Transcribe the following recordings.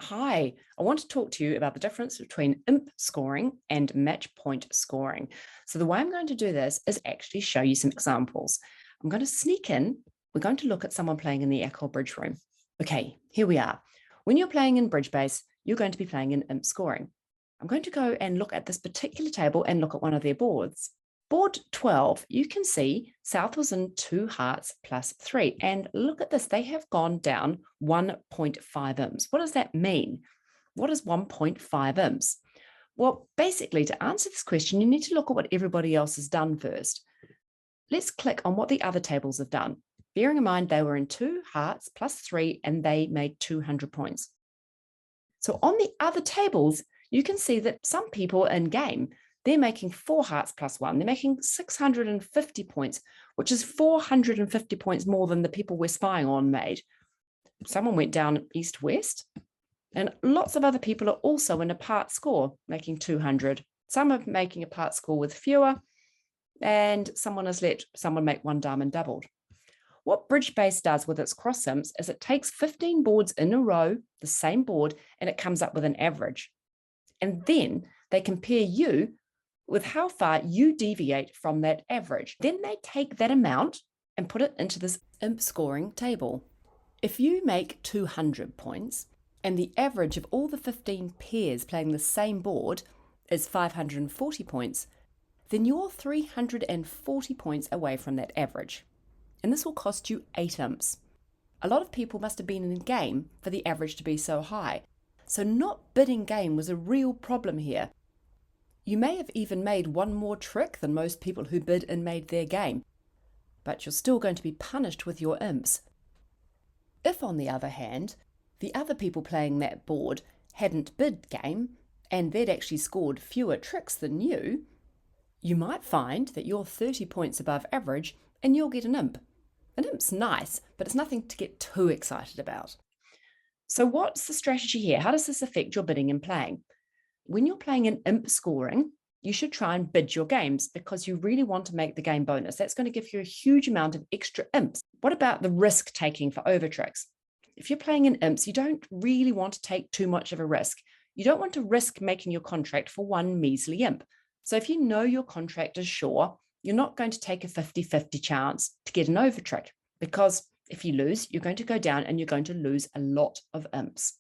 Hi, I want to talk to you about the difference between imp scoring and match point scoring. So the way I'm going to do this is actually show you some examples. I'm going to sneak in. We're going to look at someone playing in the Accol Bridge room. Okay, here we are. When you're playing in Bridge Base, you're going to be playing in imp scoring. I'm going to go and look at this particular table and look at one of their boards. Board 12, you can see South was in 2 hearts plus 3. And look at this, they have gone down 1.5 imps. What does that mean? What is 1.5 imps? Well, basically, to answer this question, you need to look at what everybody else has done first. Let's click on what the other tables have done. Bearing in mind, they were in 2 hearts plus 3, and they made 200 points. So on the other tables, you can see that some people in game, they're making 4 hearts plus 1. They're making 650 points, which is 450 points more than the people we're spying on made. Someone went down east-west, and lots of other people are also in a part score, making 200. Some are making a part score with fewer, and someone has let someone make 1 diamond doubled. What Bridge Base does with its cross imps is it takes 15 boards in a row, the same board, and it comes up with an average. And then they compare you with how far you deviate from that average. Then they take that amount and put it into this imp scoring table. If you make 200 points and the average of all the 15 pairs playing the same board is 540 points, then you're 340 points away from that average. And this will cost you 8 imps. A lot of people must have been in the game for the average to be so high. So not bidding game was a real problem here. You may have even made one more trick than most people who bid and made their game, but you're still going to be punished with your imps. If, on the other hand, the other people playing that board hadn't bid game and they'd actually scored fewer tricks than you, you might find that you're 30 points above average and you'll get an imp. An imp's nice, but it's nothing to get too excited about. So what's the strategy here? How does this affect your bidding and playing? When you're playing in imp scoring, you should try and bid your games because you really want to make the game bonus. That's going to give you a huge amount of extra imps. What about the risk taking for over tricks? If you're playing in imps, you don't really want to take too much of a risk. You don't want to risk making your contract for 1 measly imp. So if you know your contract is sure, you're not going to take a 50-50 chance to get an over trick, because if you lose, you're going to go down and you're going to lose a lot of imps.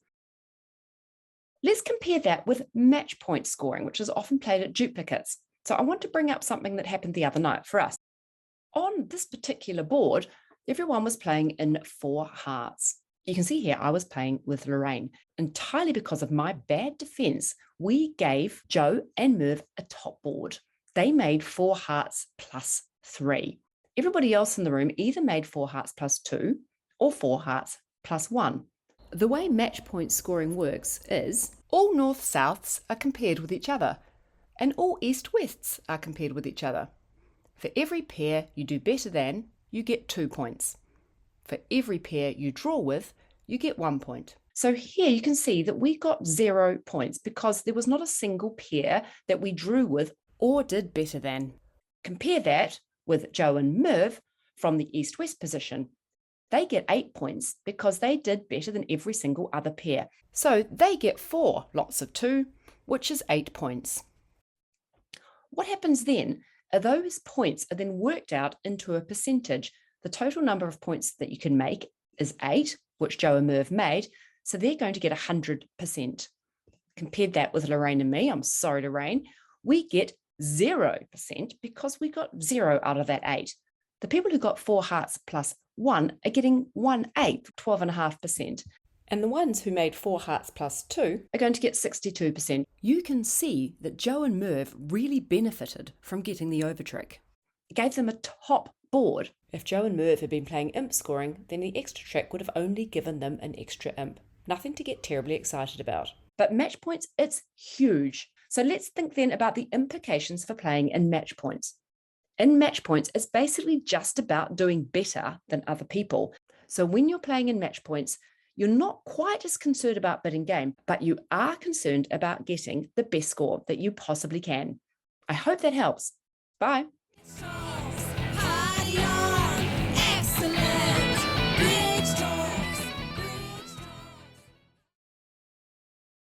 Let's compare that with match point scoring, which is often played at duplicates. So I want to bring up something that happened the other night for us. On this particular board, everyone was playing in 4 hearts. You can see here I was playing with Lorraine. Entirely because of my bad defense, we gave Joe and Merv a top board. They made 4 hearts plus 3. Everybody else in the room either made 4 hearts plus 2 or 4 hearts plus 1. The way match point scoring works is all north-souths are compared with each other and all east-wests are compared with each other. For every pair you do better than, you get 2 points. For every pair you draw with, you get 1 point. So here you can see that we got 0 points because there was not a single pair that we drew with or did better than. Compare that with Joe and Merv from the east-west position. They get 8 points because they did better than every single other pair. So they get 4 lots of 2, which is 8 points. What happens then are those points are then worked out into a percentage. The total number of points that you can make is 8, which Joe and Merv made, so they're going to get 100%. Compared that with Lorraine and me, I'm sorry, Lorraine, we get 0% because we got 0 out of that 8. The people who got 4 hearts plus 1 are getting 1/8, 12.5%. And the ones who made 4 hearts plus 2 are going to get 62%. You can see that Joe and Merv really benefited from getting the over trick. It gave them a top board. If Joe and Merv had been playing imp scoring, then the extra trick would have only given them an extra imp. Nothing to get terribly excited about. But match points, it's huge. So let's think then about the implications for playing in match points. In match points, it's basically just about doing better than other people. So when you're playing in match points, you're not quite as concerned about bidding game, but you are concerned about getting the best score that you possibly can. I hope that helps. Bye.